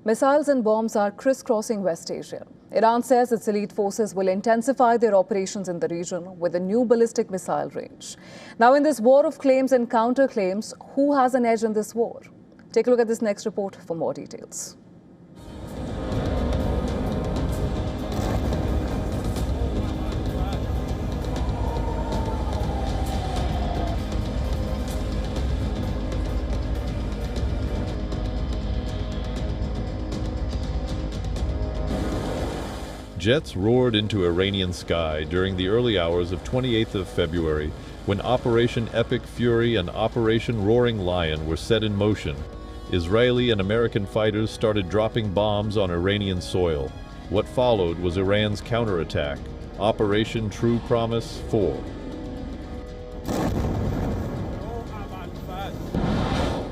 Missiles and bombs are crisscrossing West Asia. Iran says its elite forces will intensify their operations in the region with a new ballistic missile range. Now, in this war of claims and counterclaims, who has an edge in this war? Take a look at this next report for more details. Jets roared into Iranian sky during the early hours of 28th of February when Operation Epic Fury and Operation Roaring Lion were set in motion. Israeli and American fighters started dropping bombs on Iranian soil. What followed was Iran's counterattack, Operation True Promise 4.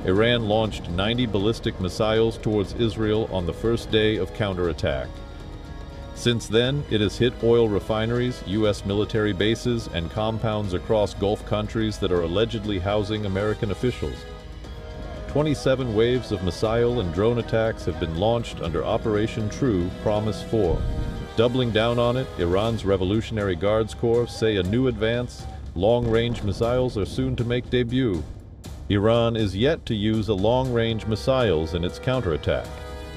Iran launched 90 ballistic missiles towards Israel on the first day of counterattack. Since then, it has hit oil refineries, U.S. military bases, and compounds across Gulf countries that are allegedly housing American officials. 27 waves of missile and drone attacks have been launched under Operation True Promise 4. Doubling down on it, Iran's Revolutionary Guards Corps say a new advance, long-range missiles are soon to make debut. Iran is yet to use a long-range missiles in its counterattack.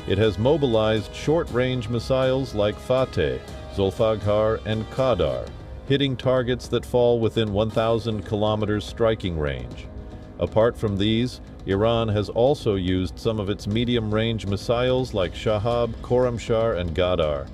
It has mobilized short-range missiles like Fateh, Zulfaghar, and Qadar, hitting targets that fall within 1,000 kilometers striking range. Apart from these, Iran has also used some of its medium-range missiles like Shahab, Khorramshahr, and Ghadar.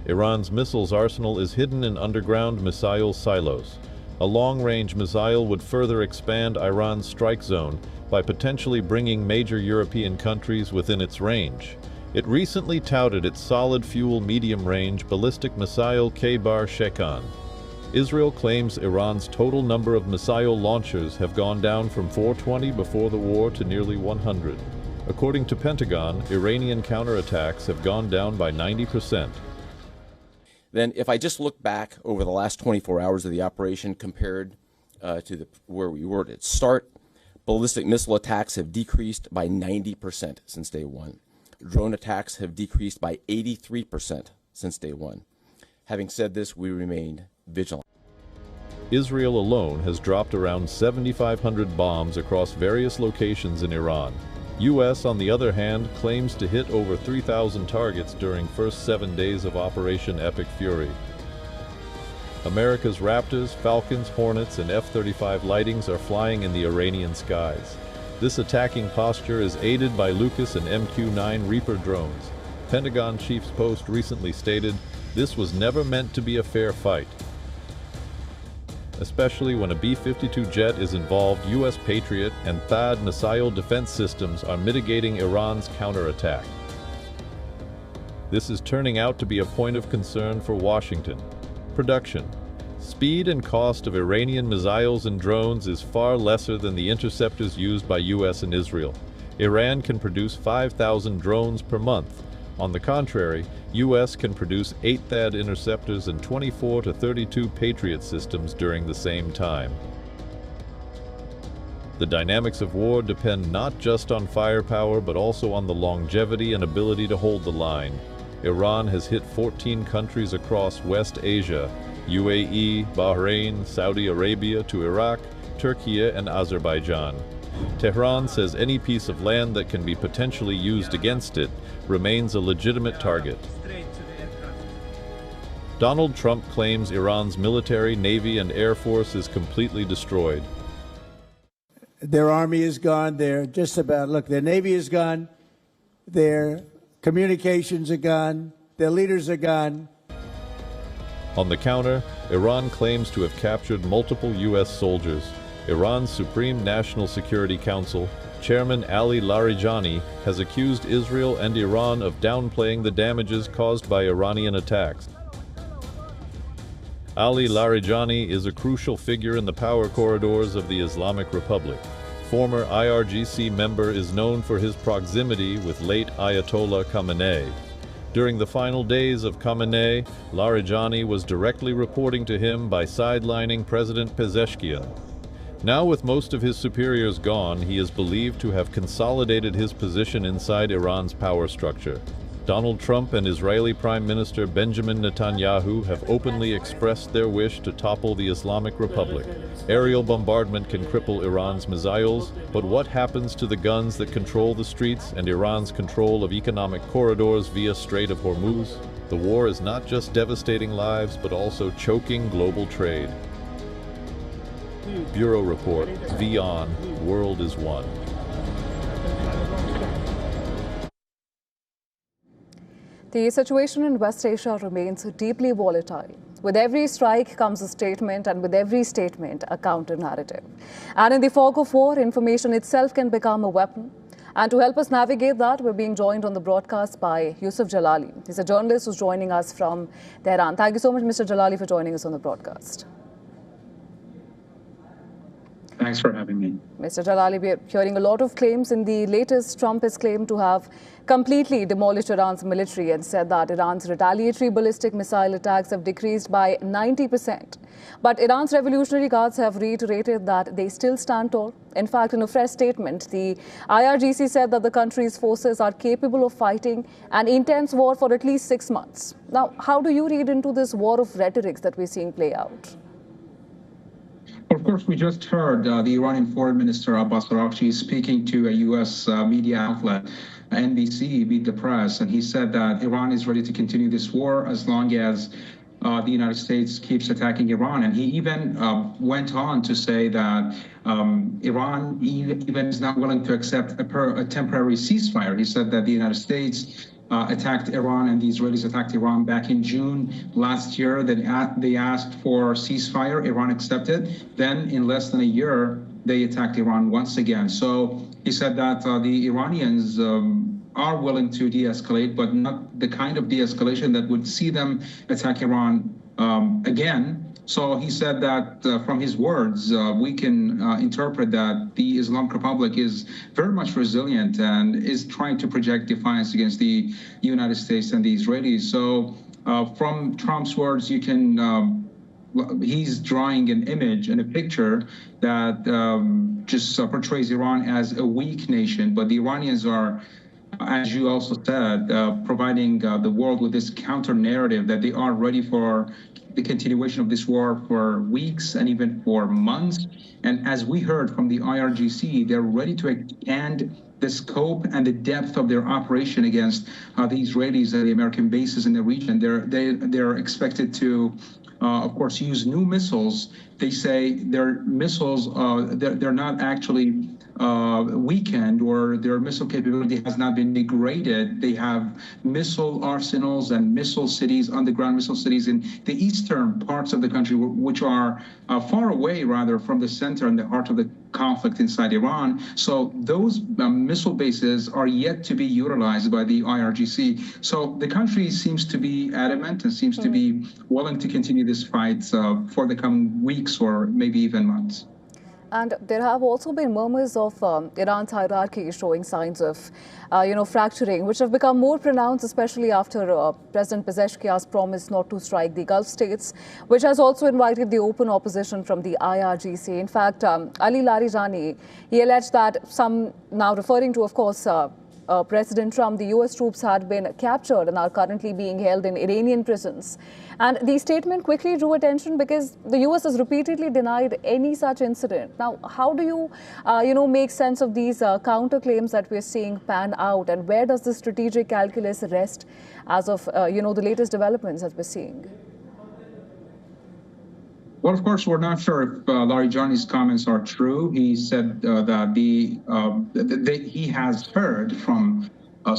Iran's missiles arsenal is hidden in underground missile silos. A long-range missile would further expand Iran's strike zone by potentially bringing major European countries within its range. It recently touted its solid-fuel medium-range ballistic missile Khaybar-Shekan. Israel claims Iran's total number of missile launchers have gone down from 420 before the war to nearly 100. According to Pentagon, Iranian counterattacks have gone down by 90%. Then if I just look back over the last 24 hours of the operation compared to where we were at its start, ballistic missile attacks have decreased by 90% since day one. Drone attacks have decreased by 83% since day one. Having said this, we remain vigilant. Israel alone has dropped around 7,500 bombs across various locations in Iran. U.S., on the other hand, claims to hit over 3,000 targets during first 7 days of Operation Epic Fury. America's Raptors, Falcons, Hornets, and F-35 lightings are flying in the Iranian skies. This attacking posture is aided by Lucas and MQ-9 Reaper drones. Pentagon Chief's Post recently stated, "This was never meant to be a fair fight." Especially when a B-52 jet is involved, U.S. Patriot and THAAD missile defense systems are mitigating Iran's counterattack. This is turning out to be a point of concern for Washington. Production. Speed and cost of Iranian missiles and drones is far lesser than the interceptors used by U.S. and Israel. Iran can produce 5,000 drones per month. On the contrary, U.S. can produce 8 THAAD interceptors and 24 to 32 Patriot systems during the same time. The dynamics of war depend not just on firepower but also on the longevity and ability to hold the line. Iran has hit 14 countries across West Asia, UAE, Bahrain, Saudi Arabia to Iraq, Turkey, and Azerbaijan. Tehran says any piece of land that can be potentially used against it remains a legitimate target. Donald Trump claims Iran's military, navy, and air force is completely destroyed. Their army is gone. They're just about, look, their navy is gone. Their communications are gone. Their leaders are gone. On the counter, Iran claims to have captured multiple U.S. soldiers. Iran's Supreme National Security Council Chairman Ali Larijani has accused Israel and Iran of downplaying the damages caused by Iranian attacks. Ali Larijani is a crucial figure in the power corridors of the Islamic Republic. Former IRGC member is known for his proximity with late Ayatollah Khamenei. During the final days of Khamenei, Larijani was directly reporting to him by sidelining President Pezeshkian. Now, with most of his superiors gone, he is believed to have consolidated his position inside Iran's power structure. Donald Trump and Israeli Prime Minister Benjamin Netanyahu have openly expressed their wish to topple the Islamic Republic. Aerial bombardment can cripple Iran's missiles, but what happens to the guns that control the streets and Iran's control of economic corridors via Strait of Hormuz? The war is not just devastating lives, but also choking global trade. Bureau Report, WION, World is One. The situation in West Asia remains deeply volatile. With every strike comes a statement, and with every statement, a counter-narrative. And in the fog of war, information itself can become a weapon. And to help us navigate that, we're being joined on the broadcast by Yusuf Jalali. He's a journalist who's joining us from Tehran. Thank you so much, Mr. Jalali, for joining us on the broadcast. Thanks for having me. Mr. Jalali, we're hearing a lot of claims. In the latest, Trump is claimed to have completely demolished Iran's military and said that Iran's retaliatory ballistic missile attacks have decreased by 90%. But Iran's Revolutionary Guards have reiterated that they still stand tall. In fact, in a fresh statement, the IRGC said that the country's forces are capable of fighting an intense war for at least 6 months. Now, how do you read into this war of rhetorics that we're seeing play out? Of course, we just heard the Iranian Foreign Minister Abbas Araghchi speaking to a U.S. media outlet, NBC, Beat the Press, and he said that Iran is ready to continue this war as long as the United States keeps attacking Iran. And he even went on to say that Iran even is not willing to accept a temporary ceasefire. He said that the United States attacked Iran and the Israelis attacked Iran back in June last year. That they asked for ceasefire, Iran accepted. Then in less than a year, they attacked Iran once again. So he said that the Iranians are willing to de-escalate, but not the kind of de-escalation that would see them attack Iran again. So he said that from his words, we can interpret that the Islamic Republic is very much resilient and is trying to project defiance against the United States and the Israelis. So from Trump's words, you can, he's drawing an image and a picture that just portrays Iran as a weak nation, but the Iranians are, as you also said, providing the world with this counter narrative that they are ready for the continuation of this war for weeks and even for months. And as we heard from the IRGC, they're ready to expand the scope and the depth of their operation against the Israelis and the American bases in the region. They're expected to, of course, use new missiles. They say their missiles, they're not actually weakened, or their missile capability has not been degraded. They have missile arsenals and missile cities, underground missile cities in the eastern parts of the country, which are far away, rather, from the center and the heart of the conflict inside Iran. So those missile bases are yet to be utilized by the IRGC. So the country seems to be adamant and seems to be willing to continue this fight for the coming weeks or maybe even months. And there have also been murmurs of Iran's hierarchy showing signs of, fracturing, which have become more pronounced, especially after President Pezeshkian's promise not to strike the Gulf states, which has also invited the open opposition from the IRGC. In fact, Ali Larijani, he alleged that some, now referring to, of course, President Trump, the U.S. troops had been captured and are currently being held in Iranian prisons. And the statement quickly drew attention because the U.S. has repeatedly denied any such incident. Now, how do you, make sense of these counterclaims that we're seeing pan out, and where does the strategic calculus rest as of, the latest developments that we're seeing? Well, of course, we're not sure if Larijani's comments are true. He said that he has heard from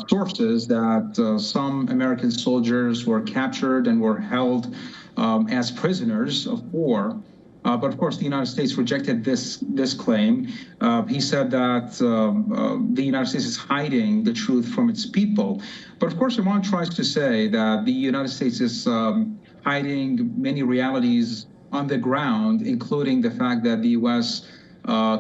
sources that some American soldiers were captured and were held as prisoners of war. But of course, the United States rejected this claim. He said that the United States is hiding the truth from its people. But of course, Iran tries to say that the United States is hiding many realities on the ground, including the fact that the U.S.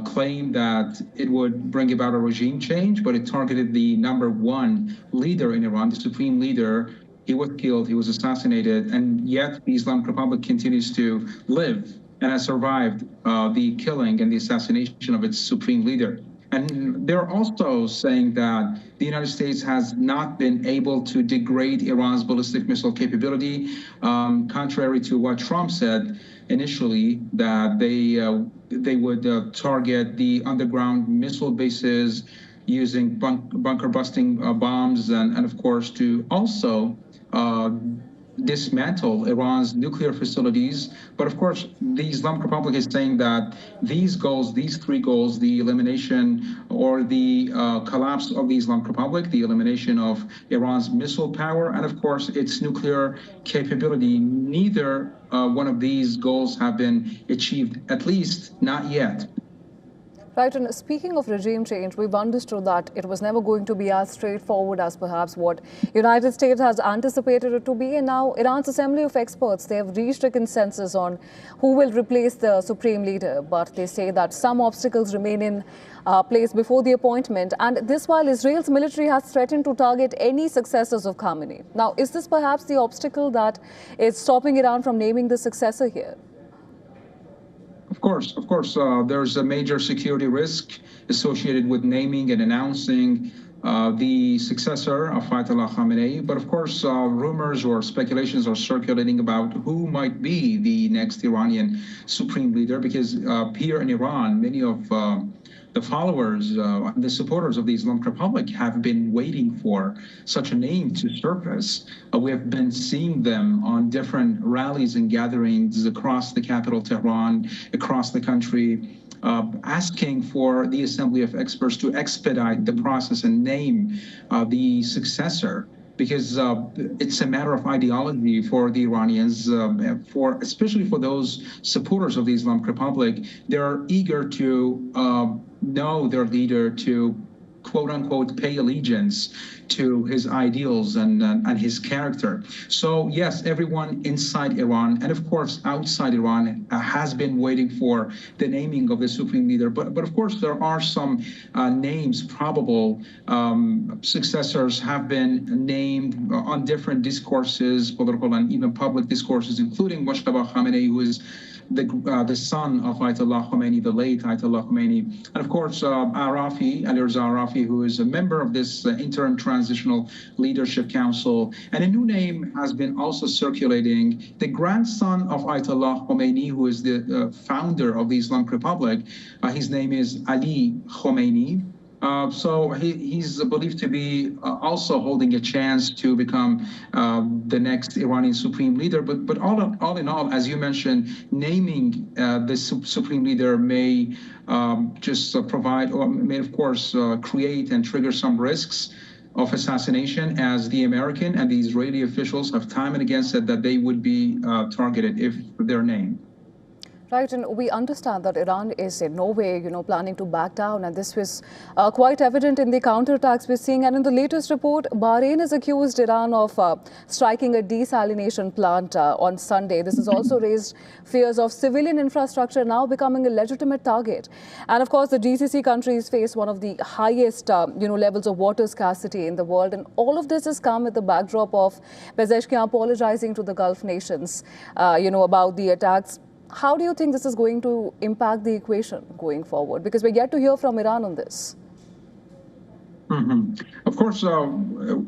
Claimed that it would bring about a regime change, but it targeted the #1 leader in Iran, the supreme leader. He was killed, he was assassinated, and yet the Islamic Republic continues to live and has survived the killing and the assassination of its supreme leader. And they're also saying that the United States has not been able to degrade Iran's ballistic missile capability, contrary to what Trump said initially, that they would target the underground missile bases using bunker busting bombs, and of course to also dismantle Iran's nuclear facilities. But of course, the Islamic Republic is saying that these goals, these three goals, the elimination or the collapse of the Islamic Republic, the elimination of Iran's missile power, and of course, its nuclear capability, neither one of these goals have been achieved, at least not yet. Right, and speaking of regime change, we've understood that it was never going to be as straightforward as perhaps what United States has anticipated it to be. And now Iran's Assembly of Experts, they have reached a consensus on who will replace the supreme leader. But they say that some obstacles remain in place before the appointment. And this while Israel's military has threatened to target any successors of Khamenei. Now, is this perhaps the obstacle that is stopping Iran from naming the successor here? Of course, there's a major security risk associated with naming and announcing the successor of Ayatollah Khamenei. But of course, rumors or speculations are circulating about who might be the next Iranian supreme leader, because here in Iran, many of the followers, the supporters of the Islamic Republic have been waiting for such a name to surface. We have been seeing them on different rallies and gatherings across the capital, Tehran, across the country, asking for the Assembly of Experts to expedite the process and name the successor, because it's a matter of ideology for the Iranians, especially for those supporters of the Islamic Republic. They're eager to know their leader, to quote unquote pay allegiance to his ideals and his character. So yes, everyone inside Iran and of course outside Iran has been waiting for the naming of the supreme leader. But of course there are some names, probable successors have been named on different discourses, political and even public discourses, including Mojtaba Khamenei, who is the son of Ayatollah Khomeini, the late Ayatollah Khomeini, and of course Ali Reza Arafi, who is a member of this interim transitional leadership council. And a new name has been also circulating, the grandson of Ayatollah Khomeini, who is the founder of the Islamic Republic. His name is Ali Khomeini. So he's believed to be also holding a chance to become the next Iranian supreme leader. But all in all, as you mentioned, naming the supreme leader may just provide, or may of course create and trigger some risks of assassination, as the American and the Israeli officials have time and again said that they would be targeted if they're named. Right, and we understand that Iran is in no way, planning to back down, and this was quite evident in the counterattacks we're seeing. And in the latest report, Bahrain has accused Iran of striking a desalination plant on Sunday. This has also raised fears of civilian infrastructure now becoming a legitimate target. And of course, the GCC countries face one of the highest, levels of water scarcity in the world. And all of this has come with the backdrop of Pezeshkian apologizing to the Gulf nations, about the attacks. How do you think this is going to impact the equation going forward? Because we're yet to hear from Iran on this. Mm-hmm. Of course,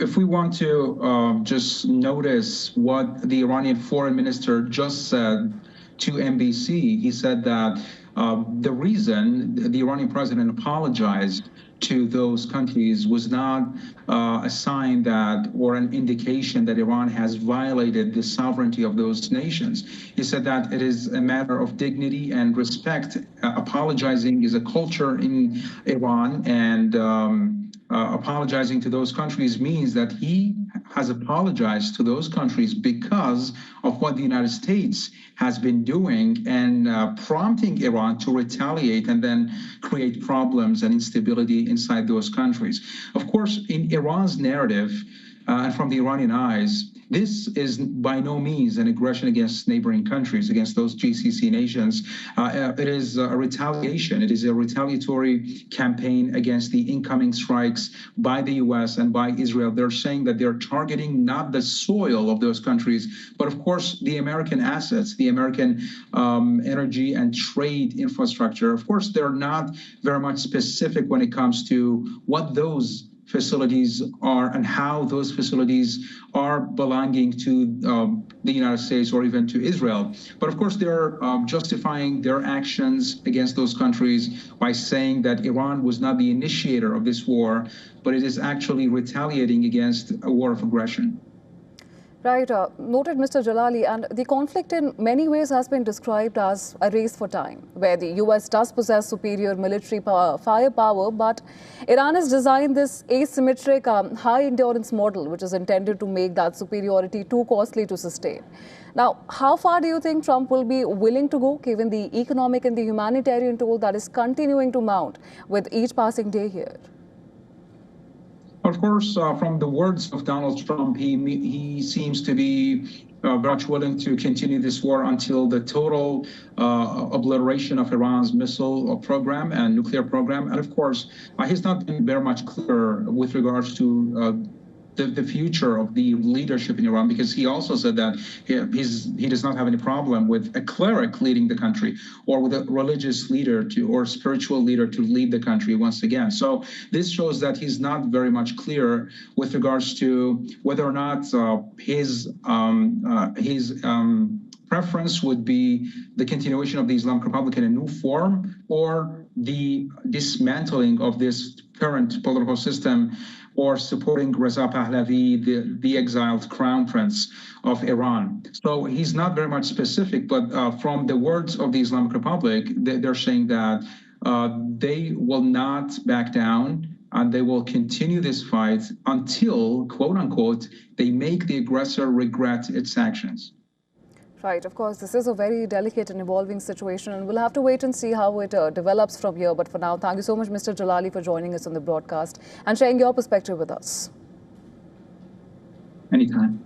if we want to just notice what the Iranian foreign minister just said to NBC, he said that the reason the Iranian president apologized to those countries was not a sign that, or an indication that Iran has violated the sovereignty of those nations. He said that it is a matter of dignity and respect. Apologizing is a culture in Iran, and apologizing to those countries means that he has apologized to those countries because of what the United States has been doing and prompting Iran to retaliate and then create problems and instability inside those countries. Of course, in Iran's narrative, and from the Iranian eyes, this is by no means an aggression against neighboring countries, against those GCC nations. It is a retaliation. It is a retaliatory campaign against the incoming strikes by the U.S. and by Israel. They're saying that they're targeting not the soil of those countries, but of course the American assets, the American energy and trade infrastructure. Of course, they're not very much specific when it comes to what those facilities are and how those facilities are belonging to the United States or even to Israel. But of course, they're justifying their actions against those countries by saying that Iran was not the initiator of this war, but it is actually retaliating against a war of aggression. Right. Noted, Mr. Jalali. And the conflict in many ways has been described as a race for time, where the U.S. does possess superior military firepower, but Iran has designed this asymmetric high-endurance model, which is intended to make that superiority too costly to sustain. Now, how far do you think Trump will be willing to go, given the economic and the humanitarian toll that is continuing to mount with each passing day here? Of course, from the words of Donald Trump, he seems to be very much willing to continue this war until the total obliteration of Iran's missile program and nuclear program. And of course, he's not been very much clear with regards to the future of the leadership in Iran, because he also said that he does not have any problem with a cleric leading the country or with a religious leader or spiritual leader to lead the country once again. So this shows that he's not very much clear with regards to whether or not his preference would be the continuation of the Islamic Republic in a new form or the dismantling of this current political system, or supporting Reza Pahlavi, the exiled crown prince of Iran. So he's not very much specific, but from the words of the Islamic Republic, they're saying that they will not back down and they will continue this fight until, quote unquote, they make the aggressor regret its actions. Right. Of course, this is a very delicate and evolving situation, and we'll have to wait and see how it develops from here. But for now, thank you so much, Mr. Jalali, for joining us on the broadcast and sharing your perspective with us. Anytime.